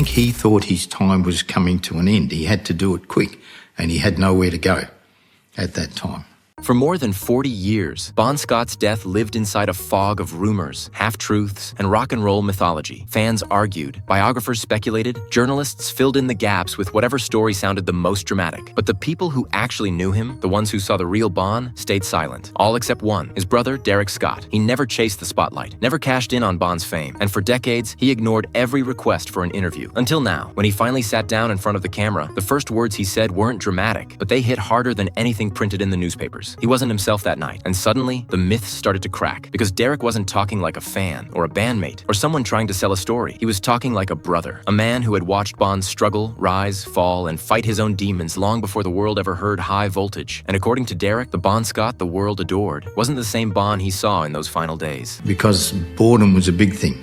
think he thought his time was coming to an end. He had to do it quick, and he had nowhere to go at that time. For more than 40 years, Bon Scott's death lived inside a fog of rumors, half-truths, and rock and roll mythology. Fans argued, biographers speculated, journalists filled in the gaps with whatever story sounded the most dramatic. But the people who actually knew him, the ones who saw the real Bon, stayed silent. All except one, his brother, Derek Scott. He never chased the spotlight, never cashed in on Bon's fame, and for decades, he ignored every request for an interview. Until now, when he finally sat down in front of the camera, the first words he said weren't dramatic, but they hit harder than anything printed in the newspapers. He wasn't himself that night, and suddenly, the myths started to crack, because Derek wasn't talking like a fan, or a bandmate, or someone trying to sell a story. He was talking like a brother, a man who had watched Bon struggle, rise, fall, and fight his own demons long before the world ever heard high voltage. And according to Derek, the Bon Scott the world adored wasn't the same Bon he saw in those final days. Because boredom was a big thing.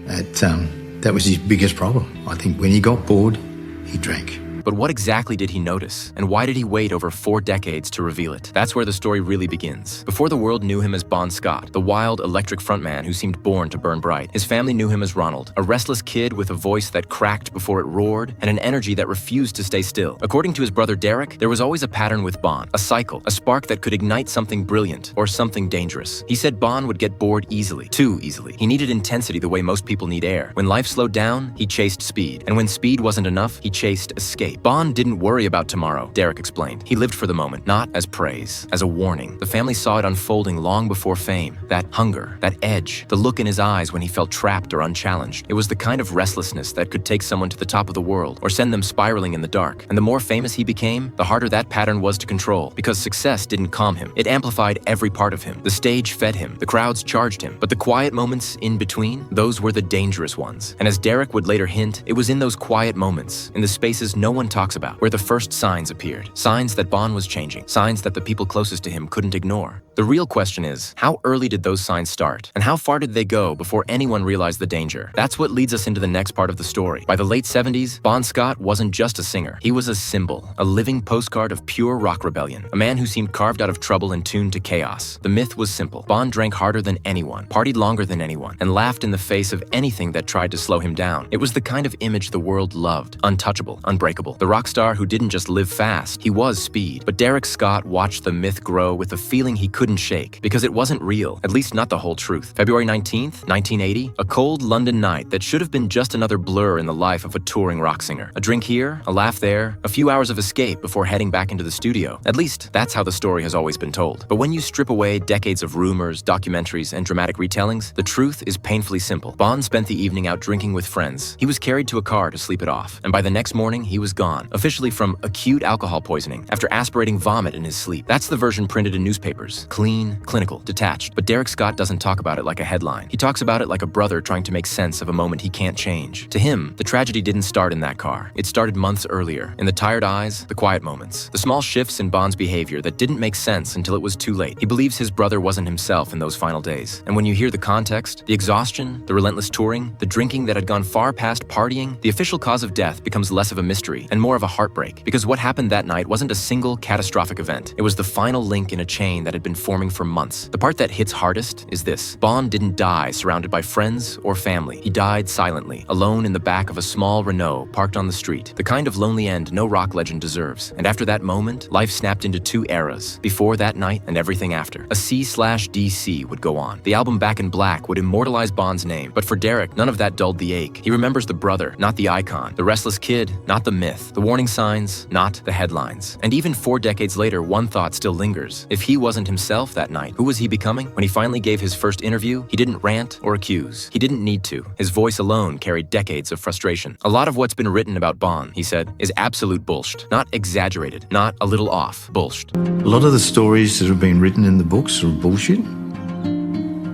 That was his biggest problem. I think when he got bored, he drank. But what exactly did he notice? And why did he wait over 4 decades to reveal it? That's where the story really begins. Before the world knew him as Bon Scott, the wild, electric frontman who seemed born to burn bright, his family knew him as Ronald, a restless kid with a voice that cracked before it roared and an energy that refused to stay still. According to his brother Derek, there was always a pattern with Bon, a cycle, a spark that could ignite something brilliant or something dangerous. He said Bon would get bored easily, too easily. He needed intensity the way most people need air. When life slowed down, he chased speed. And when speed wasn't enough, he chased escape. Bon didn't worry about tomorrow, Derek explained. He lived for the moment, not as praise, as a warning. The family saw it unfolding long before fame. That hunger, that edge, the look in his eyes when he felt trapped or unchallenged. It was the kind of restlessness that could take someone to the top of the world or send them spiraling in the dark. And the more famous he became, the harder that pattern was to control, because success didn't calm him. It amplified every part of him. The stage fed him, the crowds charged him, but the quiet moments in between, those were the dangerous ones. And as Derek would later hint, it was in those quiet moments, in the spaces no one talks about, where the first signs appeared. Signs that Bon was changing. Signs that the people closest to him couldn't ignore. The real question is, how early did those signs start? And how far did they go before anyone realized the danger? That's what leads us into the next part of the story. By the late 70s, Bon Scott wasn't just a singer. He was a symbol, a living postcard of pure rock rebellion. A man who seemed carved out of trouble and tuned to chaos. The myth was simple. Bon drank harder than anyone, partied longer than anyone, and laughed in the face of anything that tried to slow him down. It was the kind of image the world loved. Untouchable, unbreakable. The rock star who didn't just live fast, he was speed. But Derek Scott watched the myth grow with a feeling he couldn't shake, because it wasn't real, at least not the whole truth. February 19th, 1980, a cold London night that should have been just another blur in the life of a touring rock singer. A drink here, a laugh there, a few hours of escape before heading back into the studio. At least, that's how the story has always been told. But when you strip away decades of rumors, documentaries, and dramatic retellings, the truth is painfully simple. Bon spent the evening out drinking with friends. He was carried to a car to sleep it off, and by the next morning, he was gone, officially from acute alcohol poisoning after aspirating vomit in his sleep. That's the version printed in newspapers. Clean, clinical, detached. But Derek Scott doesn't talk about it like a headline. He talks about it like a brother trying to make sense of a moment he can't change. To him, the tragedy didn't start in that car. It started months earlier, in the tired eyes, the quiet moments, the small shifts in Bon's behavior that didn't make sense until it was too late. He believes his brother wasn't himself in those final days. And when you hear the context, the exhaustion, the relentless touring, the drinking that had gone far past partying, the official cause of death becomes less of a mystery and more of a heartbreak. Because what happened that night wasn't a single catastrophic event. It was the final link in a chain that had been forming for months. The part that hits hardest is this. Bon didn't die surrounded by friends or family. He died silently, alone in the back of a small Renault parked on the street. The kind of lonely end no rock legend deserves. And after that moment, life snapped into 2 eras. Before that night and everything after. A C/DC would go on. The album Back in Black would immortalize Bon's name. But for Derek, none of that dulled the ache. He remembers the brother, not the icon. The restless kid, not the myth. The warning signs, not the headlines. And even 4 decades later, one thought still lingers. If he wasn't himself that night, who was he becoming? When he finally gave his first interview, he didn't rant or accuse. He didn't need to. His voice alone carried decades of frustration. A lot of what's been written about Bon, he said, is absolute bullshit. Not exaggerated, not a little off. Bullshit. A lot of the stories that have been written in the books are bullshit.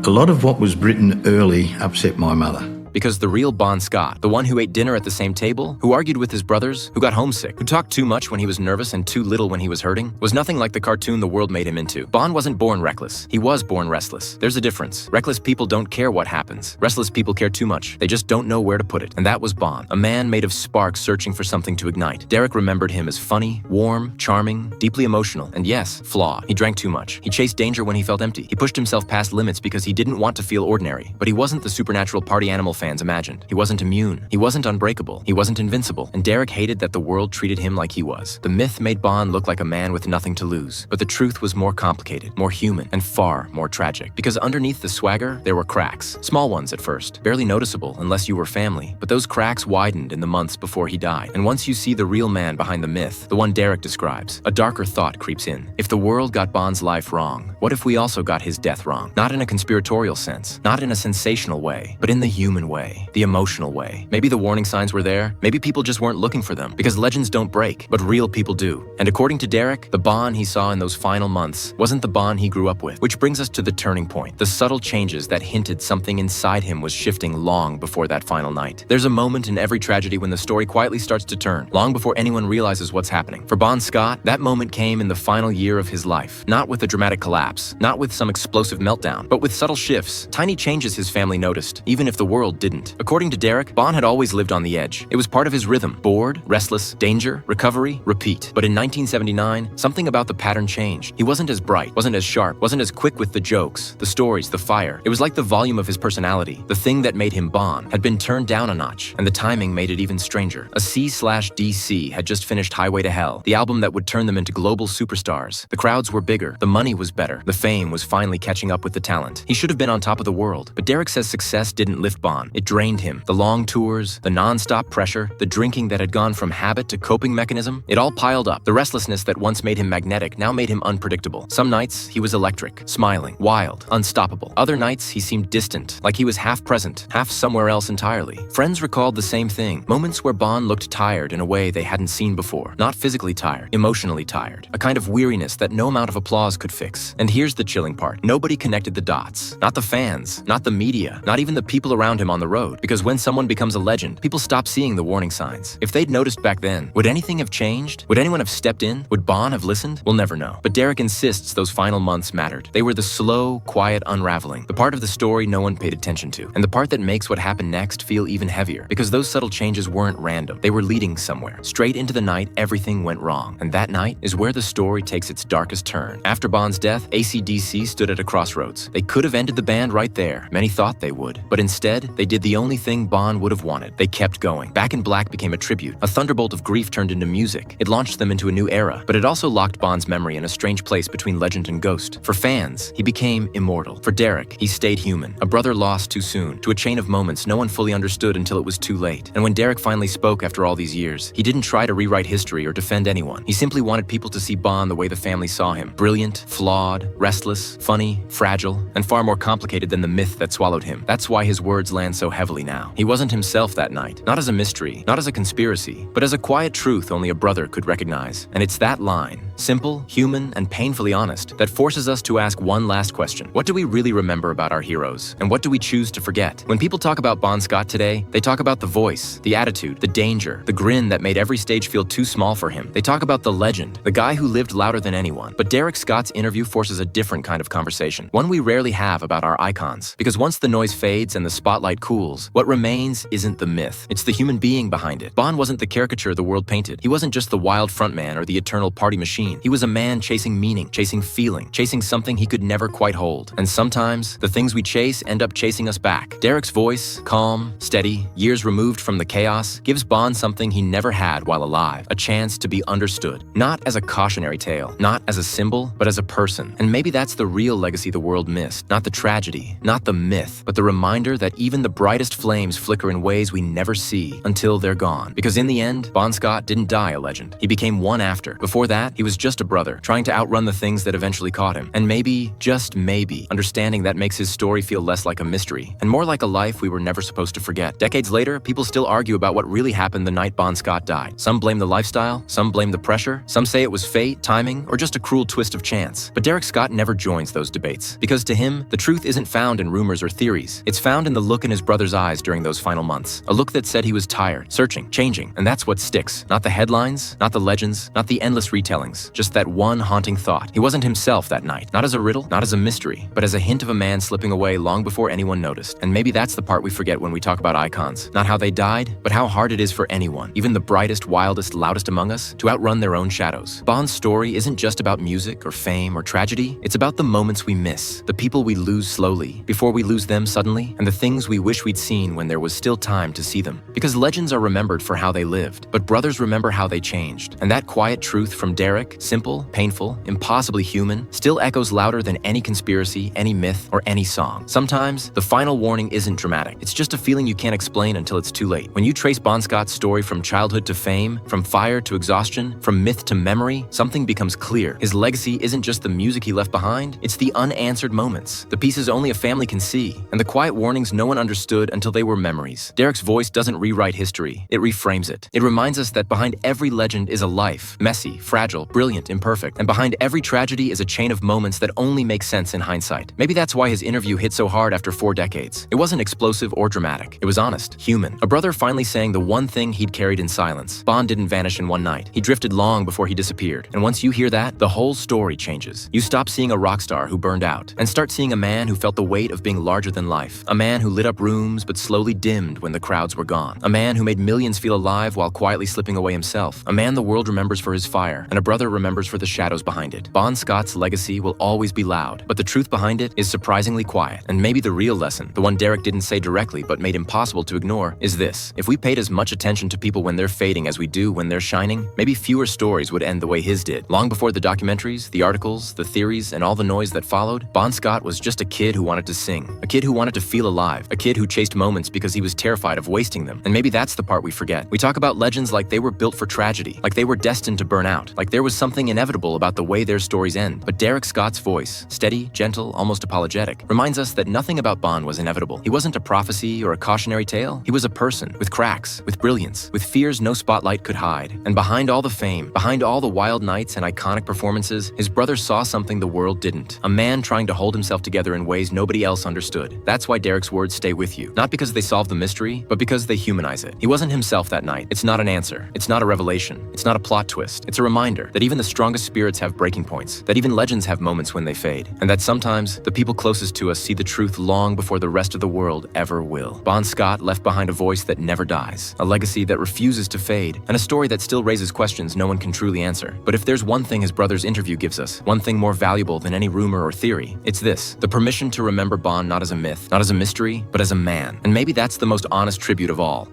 A lot of what was written early upset my mother. Because the real Bon Scott, the one who ate dinner at the same table, who argued with his brothers, who got homesick, who talked too much when he was nervous and too little when he was hurting, was nothing like the cartoon the world made him into. Bon wasn't born reckless. He was born restless. There's a difference. Reckless people don't care what happens. Restless people care too much. They just don't know where to put it. And that was Bon, a man made of sparks searching for something to ignite. Derek remembered him as funny, warm, charming, deeply emotional, and yes, flawed. He drank too much. He chased danger when he felt empty. He pushed himself past limits because he didn't want to feel ordinary. But he wasn't the supernatural party animal fan fans imagined. He wasn't immune. He wasn't unbreakable. He wasn't invincible. And Derek hated that the world treated him like he was. The myth made Bond look like a man with nothing to lose. But the truth was more complicated, more human, and far more tragic. Because underneath the swagger, there were cracks. Small ones at first, barely noticeable unless you were family. But those cracks widened in the months before he died. And once you see the real man behind the myth, the one Derek describes, a darker thought creeps in. If the world got Bond's life wrong, what if we also got his death wrong? Not in a conspiratorial sense, not in a sensational way, but in the human way, the emotional way. Maybe the warning signs were there, maybe people just weren't looking for them, because legends don't break, but real people do. And according to Derek, the Bond he saw in those final months wasn't the Bond he grew up with. Which brings us to the turning point, the subtle changes that hinted something inside him was shifting long before that final night. There's a moment in every tragedy when the story quietly starts to turn, long before anyone realizes what's happening. For Bon Scott, that moment came in the final year of his life, not with a dramatic collapse, not with some explosive meltdown, but with subtle shifts, tiny changes his family noticed, even if the world didn't. According to Derek, Bond had always lived on the edge. It was part of his rhythm: bored, restless, danger, recovery, repeat. But in 1979, something about the pattern changed. He wasn't as bright, wasn't as sharp, wasn't as quick with the jokes, the stories, the fire. It was like the volume of his personality, the thing that made him Bond, had been turned down a notch, and the timing made it even stranger. A C/DC had just finished Highway to Hell, the album that would turn them into global superstars. The crowds were bigger, the money was better, the fame was finally catching up with the talent. He should have been on top of the world, but Derek says success didn't lift Bond. It drained him. The long tours, the non-stop pressure, the drinking that had gone from habit to coping mechanism, it all piled up. The restlessness that once made him magnetic now made him unpredictable. Some nights, he was electric, smiling, wild, unstoppable. Other nights, he seemed distant, like he was half present, half somewhere else entirely. Friends recalled the same thing, moments where Bond looked tired in a way they hadn't seen before. Not physically tired, emotionally tired. A kind of weariness that no amount of applause could fix. And here's the chilling part. Nobody connected the dots. Not the fans, not the media, not even the people around him on the road. Because when someone becomes a legend, people stop seeing the warning signs. If they'd noticed back then, would anything have changed? Would anyone have stepped in? Would Bond have listened? We'll never know. But Derek insists those final months mattered. They were the slow, quiet unraveling. The part of the story no one paid attention to. And the part that makes what happened next feel even heavier. Because those subtle changes weren't random. They were leading somewhere. Straight into the night everything went wrong. And that night is where the story takes its darkest turn. After Bond's death, AC/DC stood at a crossroads. They could have ended the band right there. Many thought they would. But instead, they did the only thing Bond would have wanted. They kept going. Back in Black became a tribute. A thunderbolt of grief turned into music. It launched them into a new era. But it also locked Bond's memory in a strange place between legend and ghost. For fans, he became immortal. For Derek, he stayed human. A brother lost too soon, to a chain of moments no one fully understood until it was too late. And when Derek finally spoke after all these years, he didn't try to rewrite history or defend anyone. He simply wanted people to see Bond the way the family saw him. Brilliant, flawed, restless, funny, fragile, and far more complicated than the myth that swallowed him. That's why his words land so heavily now. He wasn't himself that night. Not as a mystery, not as a conspiracy, but as a quiet truth only a brother could recognize. And it's that line, simple, human, and painfully honest, that forces us to ask one last question. What do we really remember about our heroes? And what do we choose to forget? When people talk about Bon Scott today, they talk about the voice, the attitude, the danger, the grin that made every stage feel too small for him. They talk about the legend, the guy who lived louder than anyone. But Derek Scott's interview forces a different kind of conversation, one we rarely have about our icons. Because once the noise fades and the spotlight cools, what remains isn't the myth. It's the human being behind it. Bond wasn't the caricature the world painted. He wasn't just the wild frontman or the eternal party machine. He was a man chasing meaning, chasing feeling, chasing something he could never quite hold. And sometimes, the things we chase end up chasing us back. Derek's voice, calm, steady, years removed from the chaos, gives Bond something he never had while alive, a chance to be understood. Not as a cautionary tale, not as a symbol, but as a person. And maybe that's the real legacy the world missed. Not the tragedy, not the myth, but the reminder that even the brightest flames flicker in ways we never see until they're gone. Because in the end, Bon Scott didn't die a legend. He became one after. Before that, he was just a brother, trying to outrun the things that eventually caught him. And maybe, just maybe, understanding that makes his story feel less like a mystery, and more like a life we were never supposed to forget. Decades later, people still argue about what really happened the night Bon Scott died. Some blame the lifestyle, some blame the pressure, some say it was fate, timing, or just a cruel twist of chance. But Derek Scott never joins those debates. Because to him, the truth isn't found in rumors or theories. It's found in the look in his brother's eyes during those final months. A look that said he was tired, searching, changing, and that's what sticks. Not the headlines, not the legends, not the endless retellings. things. Just that one haunting thought. He wasn't himself that night. Not as a riddle, not as a mystery, but as a hint of a man slipping away long before anyone noticed. And maybe that's the part we forget when we talk about icons. Not how they died, but how hard it is for anyone, even the brightest, wildest, loudest among us, to outrun their own shadows. Bond's story isn't just about music or fame or tragedy. It's about the moments we miss, the people we lose slowly, before we lose them suddenly, and the things we wish we'd seen when there was still time to see them. Because legends are remembered for how they lived, but brothers remember how they changed. And that quiet truth from Derek, simple, painful, impossibly human, still echoes louder than any conspiracy, any myth, or any song. Sometimes, the final warning isn't dramatic. It's just a feeling you can't explain until it's too late. When you trace Bon Scott's story from childhood to fame, from fire to exhaustion, from myth to memory, something becomes clear. His legacy isn't just the music he left behind, it's the unanswered moments, the pieces only a family can see, and the quiet warnings no one understood until they were memories. Derek's voice doesn't rewrite history, it reframes it. It reminds us that behind every legend is a life, messy, fragile, brilliant, imperfect, and behind every tragedy is a chain of moments that only make sense in hindsight. Maybe that's why his interview hit so hard after 4 decades. It wasn't explosive or dramatic. It was honest, human. A brother finally saying the one thing he'd carried in silence. Bond didn't vanish in one night. He drifted long before he disappeared. And once you hear that, the whole story changes. You stop seeing a rock star who burned out and start seeing a man who felt the weight of being larger than life. A man who lit up rooms but slowly dimmed when the crowds were gone. A man who made millions feel alive while quietly slipping away himself. A man the world remembers for his fire, and a brother remembers for the shadows behind it. Bon Scott's legacy will always be loud, but the truth behind it is surprisingly quiet. And maybe the real lesson, the one Derek didn't say directly but made impossible to ignore, is this. If we paid as much attention to people when they're fading as we do when they're shining, maybe fewer stories would end the way his did. Long before the documentaries, the articles, the theories, and all the noise that followed, Bon Scott was just a kid who wanted to sing, a kid who wanted to feel alive, a kid who chased moments because he was terrified of wasting them. And maybe that's the part we forget. We talk about legends like they were built for tragedy, like they were destined to burn out, like there was something inevitable about the way their stories end. But Derek Scott's voice, steady, gentle, almost apologetic, reminds us that nothing about Bon was inevitable. He wasn't a prophecy or a cautionary tale. He was a person, with cracks, with brilliance, with fears no spotlight could hide. And behind all the fame, behind all the wild nights and iconic performances, his brother saw something the world didn't. A man trying to hold himself together in ways nobody else understood. That's why Derek's words stay with you. Not because they solve the mystery, but because they humanize it. He wasn't himself that night. It's not an answer. It's not a revelation. It's not a plot twist. It's a reminder that even the strongest spirits have breaking points, that even legends have moments when they fade, and that sometimes the people closest to us see the truth long before the rest of the world ever will. Bon Scott left behind a voice that never dies, a legacy that refuses to fade, and a story that still raises questions no one can truly answer. But if there's one thing his brother's interview gives us, one thing more valuable than any rumor or theory, it's this: the permission to remember Bon not as a myth, not as a mystery, but as a man. And maybe that's the most honest tribute of all.